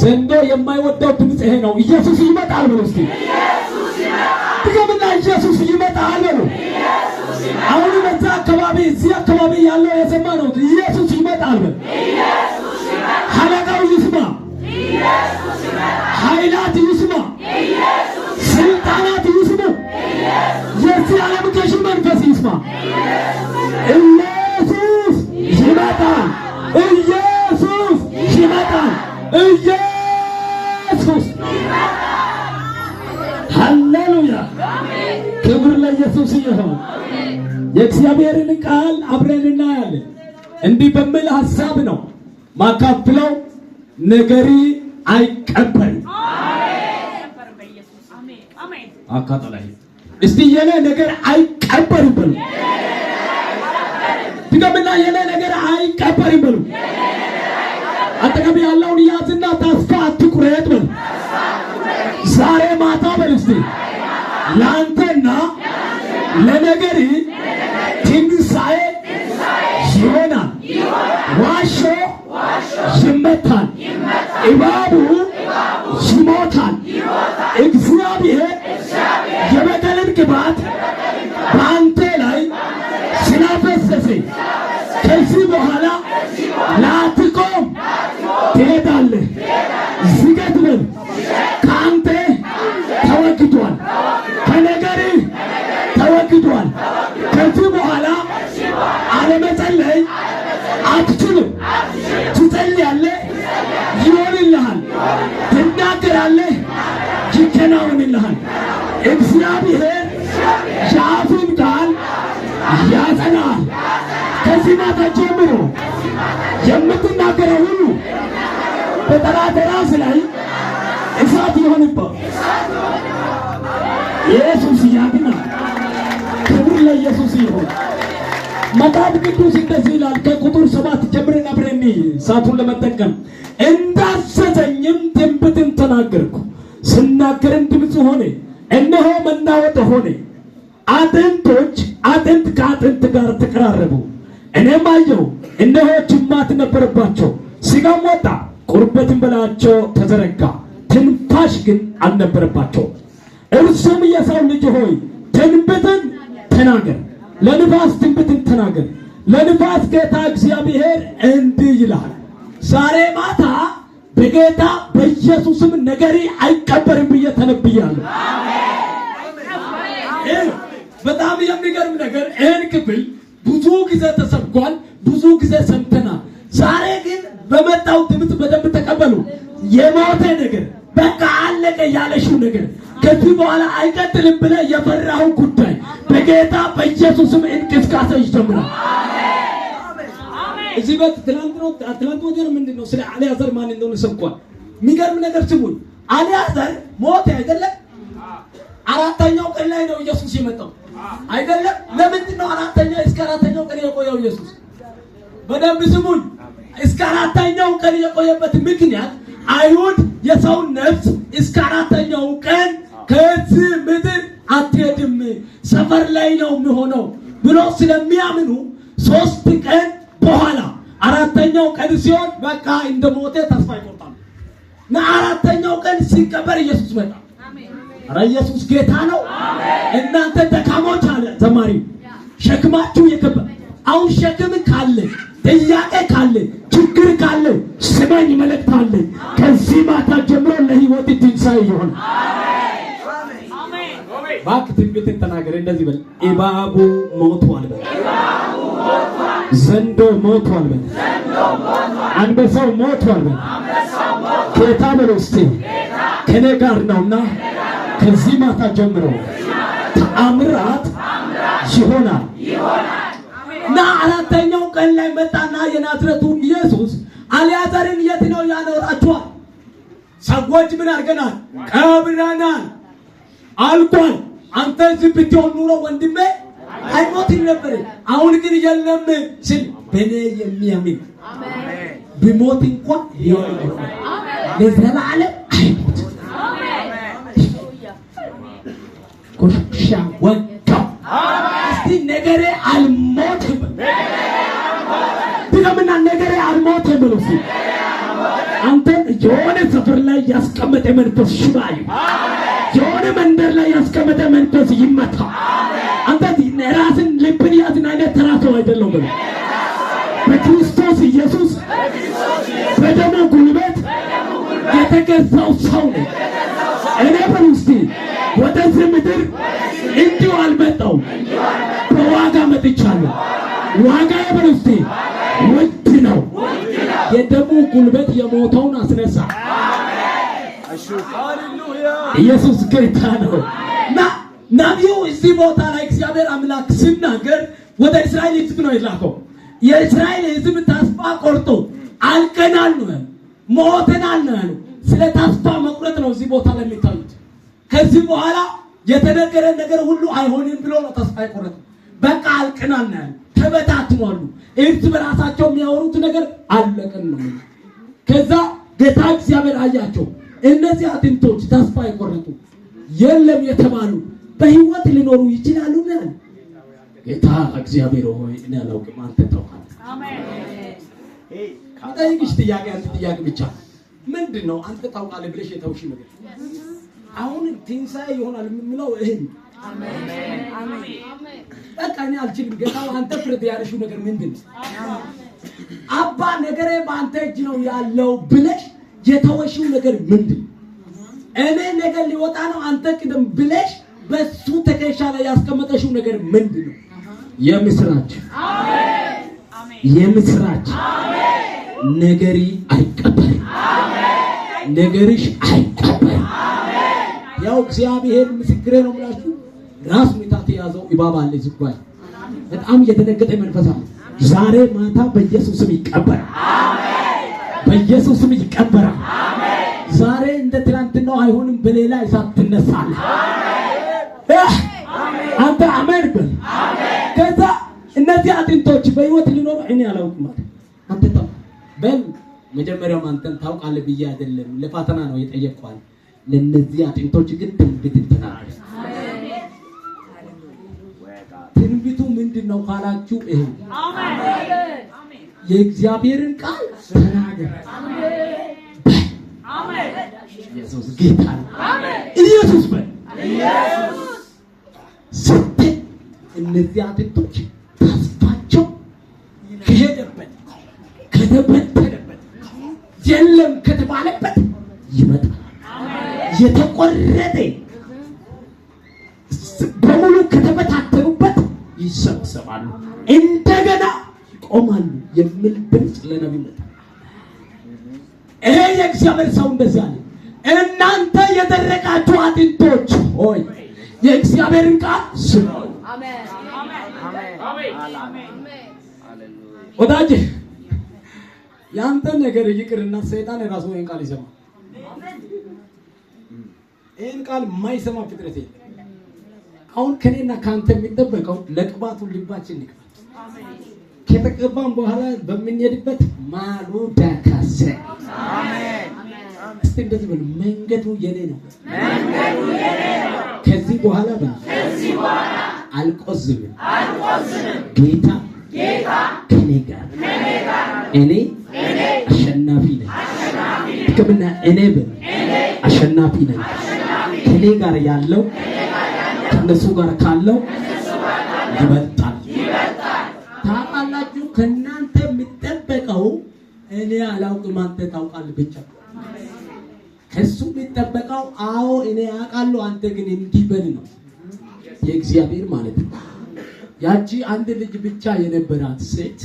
ዘንዶ የማይወደው ድምጽ ይሄ ነው። ኢየሱስ ይመጣል ብሎ እስቲ ድገምና ኢየሱስ ይመጣል ብሎ አሁን በዛ አካባቢ እዚህ አካባቢ ያለው የሰማ ነው። ኢየሱስ ይመጣል ብሎ ሐለቃው ይስማ፣ ኃይላት ይስማ፣ ስልጣናት ይስሙ፣ የዚህ ዓለም ገዥ መንፈስ ይስማ። ኢየሱስ ይመጣል፣ ኢየሱስ ይመጣል፣ ኢየሱስ ሃሌሉያ! ክብር ለኢየሱስ ይሁን። የእግዚአብሔርን ቃል አብረን እናያለን። እንዲህ በሚል ሐሳብ ነው ማካፍለው። ነገሪ አይቀበልም። አካታላይ እስቲ የኔ ነገር አይቀበልም በሉ። ድገምና የኔ ነገር አይቀበልም በሉ። አጠገብ ያለውን ያዝና ተስፋ አትቁረጥ በሉ። ዛሬ ማታ በሉ እስቲ ለአንተና ለነገሪ ትንሣኤ ይሆናል። ዋሾ ይመታል፣ እባቡ ይሞታል። እግዚአብሔር የበቀልን ቅባት በአንተ ላይ ስላፈሰሰ ከዚህ በኋላ ላትቆም ትሄዳለህ። ዝገት በል። ከአንተ ተወግዷል፣ ከነገርህ ተወግዷል። ከዚህ በኋላ አለመጸለይ አትችልም። ትጸልያለህ፣ ይሆንልሃል። ትናገራለህ፣ ይከናወንልሃል። እግዚአብሔር የአፍን ቃል ያጸናል። ከዚህ ማታ ጀምሮ የምትናገረው ሁሉ በጠላት ራስ ላይ እሳት ይሆንበት። ኢየሱስ ያድናል። ክብር ለኢየሱስ ይሁን። መጽሐፍ ቅዱስ እንደዚህ ይላል። ከቁጥር 7 ጀምረን አብረን ሰዓቱን ለመጠቀም እንዳዘዘኝም ትንቢትን ተናገርኩ። ስናገርም ድምፅ ሆነ፣ እነሆ መናወጥ ሆነ። አጥንቶች አጥንት ከአጥንት ጋር ተቀራረቡ። እኔም አየሁ፣ እነሆ ጅማት ነበረባቸው፣ ሥጋም ወጣ፣ ቁርበትም በላያቸው ተዘረጋ፣ ትንፋሽ ግን አልነበረባቸው። እርሱም የሰው ልጅ ሆይ ትንቢትን ተናገር፣ ለንፋስ ትንቢትን ተናገር። ለንፋስ ጌታ እግዚአብሔር እንዲህ ይላል። ዛሬ ማታ በጌታ በኢየሱስም ነገሪ አይቀበርም ብዬ ተነብያለሁ። በጣም የሚገርም ነገር ይህን ክፍል ብዙ ጊዜ ተሰብኳል፣ ብዙ ጊዜ ሰምተናል። ዛሬ ግን በመጣው ድምፅ በደንብ ተቀበሉ። የሞተ ነገር በቃ አለቀ ያለሽው ነገር ከዚህ በኋላ አይቀጥልም ብለህ የፈራው ጉዳይ በጌታ በኢየሱስም እንቅስቃሴ ይጀምራል። እዚህ ቤት ትናንት ወዲያ ምንድነው ስለ አልዓዛር ማን እንደሆነ ሰብኳል። የሚገርም ነገር ስሙን። አልዓዛር ሞተ አይደለም? አራተኛው ቀን ላይ ነው ኢየሱስ የመጣው አይደለም? ለምንድን ነው እስከ አራተኛው ቀን የቆየው ኢየሱስ? በደንብ ስሙን። እስከ አራተኛው ቀን የቆየበት ምክንያት አይሁድ የሰውን ነፍስ እስከ አራተኛው ቀን ከዚህ ምድር አትሄድም፣ ሰፈር ላይ ነው የሚሆነው ብሎ ስለሚያምኑ 3 ቀን በኋላ አራተኛው ቀን ሲሆን በቃ እንደሞተ ተስፋ ይቆርጣሉ። እና አራተኛው ቀን ሲቀበር ኢየሱስ መጣ። ኧረ ኢየሱስ ጌታ ነው። እናንተ ደካሞች አለ ዘማሪ፣ ሸክማችሁ የከበደ አሁን ሸክም ካለ ጥያቄ ካለ ችግር ካለ ስማኝ፣ መልእክት አለ። ከዚህ ማታ ጀምሮ ለህይወት ትንሣኤ ይሆናል። እባክህ ትንቢትን ተናገር። እንደዚህ በል፣ እባቡ ሞቷል በል፣ ዘንዶ ሞቷል በል፣ አንበሳው ሞቷል በል። ጌታ በል እስቲ ከኔ ጋር ነውና ከዚህ ማታ ጀምሮ ተአምራት ይሆናል። እና አራተኛው ቀን ላይ መጣና የናዝሬቱ ኢየሱስ አልዓዛርን የት ነው ያኖራችኋል? ሰዎች ምን አድርገናል? ቀብረናል፣ አልቋል። አንተ እዚህ ብትሆን ኑሮ ወንድሜ አይሞትም ነበር። አሁን ግን የለም ሲል በእኔ የሚያምን ቢሞት እንኳን ለዘላለም አይሞትም። ኮሻ ወጣ። እስቲ ነገሬ አልሞትም ድገምና ነገሬ አልሞተም ብሎ አንተን የሆነ ሰፈር ላይ ያስቀመጠ መንፈስ ሽባይ የሆነ መንደር ላይ ያስቀመጠ መንፈስ ይመታ። አንተ ራስን ልብን ያዝን አይነት ተራተው አይደለም ብሎ በክርስቶስ ኢየሱስ በደሙ ጉልበት የተገዛው ሰው ነው። እኔ በውስጤ ወደዚህ ምድር እንዲሁ አልመጣሁም፣ በዋጋ መጥቻለሁ። ዋጋዬ በውስጤ ውድ ነው። የደሙ ጉልበት የሞተውን አስነሳ። ኢየሱስ ጌታ ነው። ነቢዩ እዚህ ቦታ ላይ እግዚአብሔር አምላክ ሲናገር ወደ እስራኤል ሕዝብ ነው የላከው። የእስራኤል ሕዝብ ተስፋ ቆርጦ አልቀናል ነው ያለው፣ ሞተናል ነው ያለው። ስለ ተስፋ መቁረጥ ነው እዚህ ቦታ ላይ የሚታዩት። ከዚህ በኋላ የተነገረ ነገር ሁሉ አይሆንም ብሎ ነው ተስፋ የቆረጠ። በቃ አልቀናል ነው ያለው። ተበታትኗል። እርስ በራሳቸው የሚያወሩት ነገር አለቀን ነው። ከዛ ጌታ እግዚአብሔር አያቸው። እነዚህ አጥንቶች ተስፋ የቆረጡ የለም የተባሉ በህይወት ሊኖሩ ይችላሉ ነው። ጌታ እግዚአብሔር ሆይ እኔ አላውቅም፣ አንተ ታውቃለህ። አሜን። ጠይቅሽ ጥያቄ አንተ ጥያቄ ብቻ ምንድን ነው አንተ ታውቃለህ ብለሽ የተውሽ ነገር አሁን ትንሣኤ ይሆናል የምንለው ይሄን። አሜን አሜን። በቃ እኔ አልችልም ጌታ አንተ ፍርድ ያለሽው ነገር ምንድን ነው? አባ ነገሬ በአንተ እጅ ነው ያለው ብለሽ የተወሽው ነገር ምንድን ነው? እኔ ነገር ሊወጣ ነው አንተ ቅደም ብለሽ በሱ ተከሻ ላይ ያስቀመጠሽው ነገር ምንድን ነው? የምስራች አሜን አሜን። የምስራች አሜን። ነገሪ አይቀበልም። አሜን። ነገርሽ አይቀበልም። አሜን። ያው እግዚአብሔር ምስክሬ ነው ብላችሁ ራስ ምታት የያዘው እባብ አለ ዝጓይ በጣም እየተደነገጠ መንፈስ አለ። ዛሬ ማታ በኢየሱስ ስም ይቀበራል። አሜን። በኢየሱስ ስም ይቀበራል። አሜን። ዛሬ እንደ ትናንትናው አይሆንም፣ በሌላ እሳት ትነሳለህ። አሜን። አንተ አሜን በል። አሜን። ከዛ እነዚህ አጥንቶች በህይወት ሊኖሩ እኔ አላውቅም ማለት አንተ ታው በል። መጀመሪያው አንተን ታውቃለህ ብዬ አይደለም ለፋተና ነው የጠየቅኳል። ለነዚህ አጥንቶች ግን ትንቢት ተናገር። ትንቢቱ ምንድነው ካላችሁ ይሄ አሜን። የእግዚአብሔርን ቃል ተናገር። አሜን። ኢየሱስ ጌታ ነው። አሜን። ኢየሱስ በል። ኢየሱስ ስንት እነዚህ አጥንቶች ተስፋቸው ከሄደበት ከተበተነበት የለም ከተባለበት ይመጣል። የተቆረጠ በሙሉ ከተበታተኑበት ይሰበሰባሉ፣ እንደገና ይቆማሉ የሚል ድምፅ ለነቢዩ መጣ። ይሄ የእግዚአብሔር ሰው እንደዚህ አለ፣ እናንተ የደረቃችሁ አጥንቶች ሆይ የእግዚአብሔርን ቃል ስሙ። አሜን አሜን። ወዳጄ ያንተ ነገር ይቅርና ሰይጣን ራሱ ይሄን ቃል ይሰማ። ይሄን ቃል የማይሰማ ፍጥረት የለም። አሁን ከኔና ካንተ የሚጠበቀው ለቅባቱ ልባችን ንቅባት። ከተቀባን በኋላ በምንሄድበት ማሉ ዳካሰ አሜን። እስቲ እንደዚህ በሉ፣ መንገዱ የኔ ነው፣ መንገዱ የኔ ነው። ከዚህ በኋላ አልቆዝምም፣ ጌታ ከኔ ጋር፣ እኔ አሸናፊ ነኝ። ሕክምና እኔ በል አሸናፊ ነኝ። ከኔ ጋር ያለው ከነሱ ጋር ካለው ይበልጣል። ታውቃላችሁ፣ ከእናንተ የሚጠበቀው እኔ አላውቅም አንተ ታውቃለህ ብቻ። ከሱ የሚጠበቀው አዎ እኔ አውቃለሁ አንተ ግን እንዲህ በል ነው የእግዚአብሔር ማለት ነው። ያቺ አንድ ልጅ ብቻ የነበራት ሴት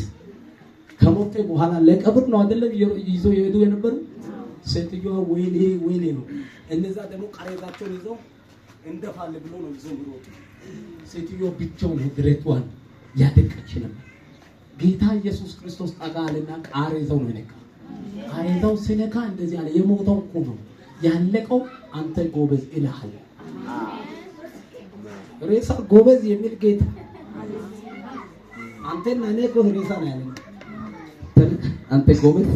ከሞተ በኋላ ለቀብር ነው አይደለም ይዞ የሄዱ የነበሩ ሴትዮዋ ወይኔ ወይኔ ነው። እነዛ ደግሞ ቃሬዛቸውን ይዘው እንደፋለ ብሎ ነው ይዘው ብሮት ሴትዮዋ ብቻውን ድረቷን ያደቀች ነበር። ጌታ ኢየሱስ ክርስቶስ ጠጋልና ቃሬዛው ነው ነካ። ቃሬዛው ሲነካ እንደዚህ አለ፣ የሞተው እኮ ነው ያለቀው፣ አንተ ጎበዝ ይልሃል። ሬሳ ጎበዝ የሚል ጌታ አንተና እኔ እኮ ሬሳ ነው ያለው። አንተ ጎበዝ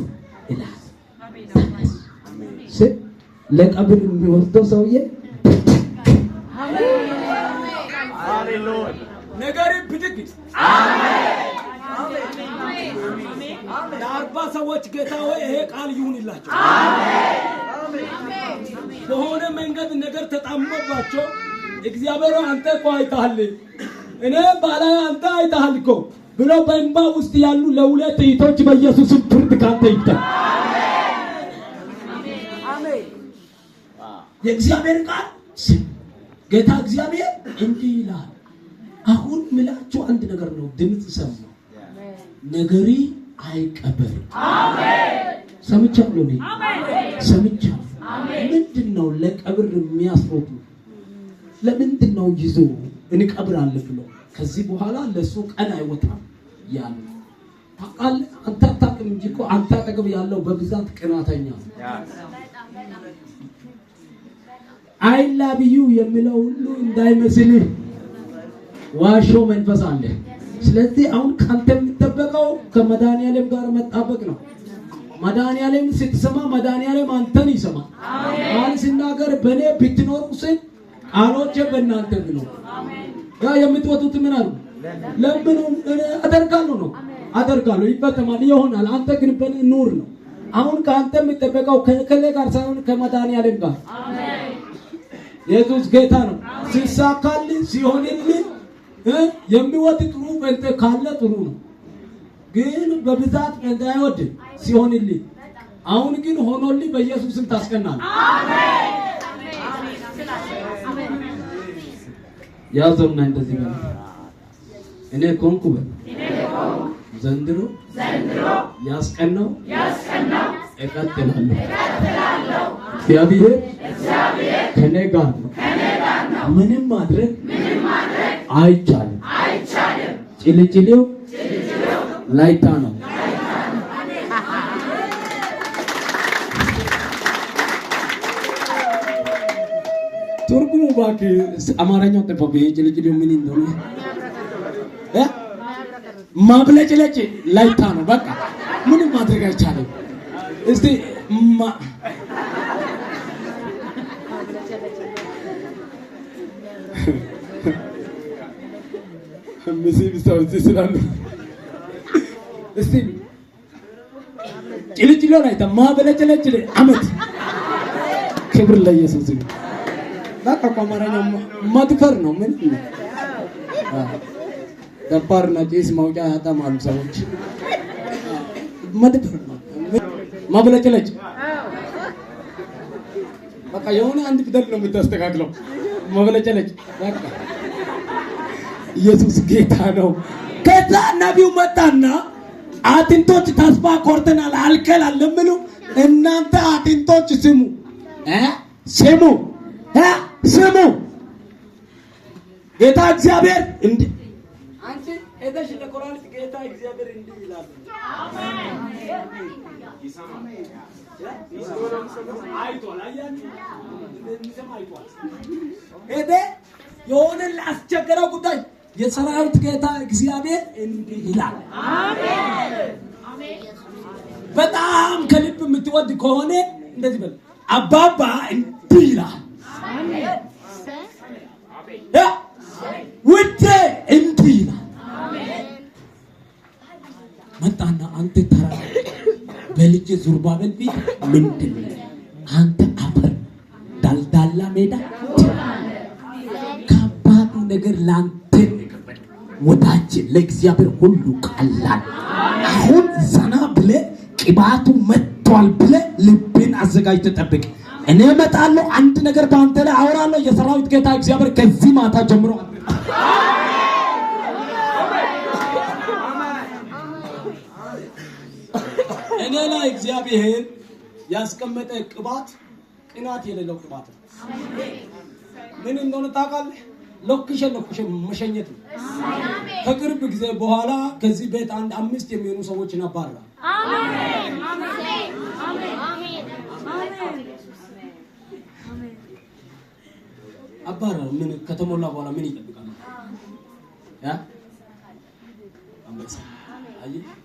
ይልሃል። ለቀብር የሚወስደው ሰውዬ ሃሌሉያ ነገር ብድግ አሜን ሰዎች ጌታ ሆይ ይሄ ቃል ይሁንላቸው። አሜን። በሆነ መንገድ ነገር ተጣመባቸው እግዚአብሔር አንተ እኮ አይተሃል፣ እኔ ባሪያ አንተ አይተሃል እኮ ብሎ በእንባ ውስጥ ያሉ ለሁለት እህቶች በኢየሱስ ፍርድ ካንተ ይምጣ። አሜን። የእግዚአብሔር ቃል ጌታ እግዚአብሔር እንዲህ ይላል። አሁን ምላችሁ አንድ ነገር ነው። ድምጽ ሰማሁ፣ ነገሪ አይቀበርም። አሜን። ሰምቻለሁ ነው። አሜን። ሰምቻለሁ። ምንድነው ለቀብር የሚያስሮጡ? ለምንድነው ይዞ እንቀብራለን ብሎ ከዚህ በኋላ ለሱ ቀን አይወጣም ያለ ታውቃለህ? አንተ አታውቅም እንጂ እኮ አንተ አጠገብ ያለው በብዛት ቅናተኛ አይ ላቭ ዩ የሚለው ሁሉ እንዳይመስልህ ዋሾ መንፈስ አለ። ስለዚህ አሁን ካንተ የሚጠበቀው ከመድኃኒዓለም ጋር መጣበቅ ነው። መድኃኒዓለም ስትሰማ መድኃኒዓለም አንተን ይሰማል። ቃል ሲናገር በእኔ ብትኖሩ ስል ቃሎቼ በእናንተ ቢኖሩ ያ የምትወጡት ምን አሉ? ለምኑ አደርጋለሁ ነው። አደርጋለሁ ይፈጸማል፣ ይሆናል። አንተ ግን በኑር ነው። አሁን ከአንተ የሚጠበቀው ከከለ ጋር ሳይሆን ከመድኃኒዓለም ጋር። አሜን። ኢየሱስ ጌታ ነው። ሲሳካልህ ሲሆንልህ የሚወጥ ጥሩ በእንተ ካለ ጥሩ ነው። ግን በብዛት እንደ አይወድም ሲሆንልህ። አሁን ግን ሆኖልህ በኢየሱስም ታስቀናለህ። አሜን። ያዘውና እንደዚህ ነው። እኔ ኮንኩ ዘንድሮ ያስቀናው እቀጥላለሁ። እግዚአብሔር ከኔ ጋር ነው። ምንም ማድረግ አይቻልም። ጭልጭሌው ላይታ ነው። ትርጉሙ እባክህ አማርኛው ጠፋብኝ። ጭልጭሌው ምን እንደሆነ ማብለጭለጭ ላይታ ነው። በቃ ምንም ማድረግ አይቻልም። እስቲ እስቲ ጭልጭሌው ላይታ ማብለጭለጭ አመት ክብር ለኢየሱስ ይሁን። በቃ አማርኛው መድፈር ነው። ምን ደባርና ጭስ ማውጫ ያጣማሉ ሰዎች። መድፈር ነው ማብለጭለጭ። በቃ የሆነ አንድ ፊደል ነው የምታስተካክለው። ማብለጭለጭ በቃ ኢየሱስ ጌታ ነው። ከዛ ነቢዩ መጣና አጥንቶች ተስፋ ቆርጠናል አልከላል ለምኑ እናንተ አጥንቶች ስሙ ስሙ ስሙ ጌታ እግዚአብሔር እንዴ አንቺ እደሽ ለቆራልት ጌታ እግዚአብሔር እንዲህ ይላል። አሜን። ይሰማል አይቷል። አያችሁ እንደሚሰማ አይቷል። እዴ የሆነ አስቸገረው ጉዳይ የሰራዊት ጌታ እግዚአብሔር እንዲህ ይላል። አሜን። በጣም ከልብ የምትወድ ከሆነ እንደዚህ በል አባባ እንዲህ ይላል። አሜን። ውዴ እንዲህ ይላል። መጣና አንተ ተራ በልጅ ዙርባቤል ፊት ምንድን ነው አንተ አፈር ዳልዳላ ሜዳ ከባዱ ነገር ላንተ ወዳችን ለእግዚአብሔር ሁሉ ቀላል። አሁን ዘና ብለ ቅባቱ መጥቷል ብለ ልብን አዘጋጅ ተጠብቅ። እኔ እመጣለሁ፣ አንድ ነገር በአንተ ላይ አወራለሁ። የሰራዊት ጌታ እግዚአብሔር ከዚህ ማታ ጀምሮ እኔ ላይ እግዚአብሔር ያስቀመጠ ቅባት ቅናት የሌለው ቅባት ነው። ምን እንደሆነ ታውቃለህ? ሎኬሽን መሸኘት ነው። ከቅርብ ጊዜ በኋላ ከዚህ ቤት አንድ 5 የሚሆኑ ሰዎች ነባራ። አሜን አሜን አሜን አባራ ምን ከተሞላ በኋላ ምን ይጠብቃል? ያ አመሰግናለሁ።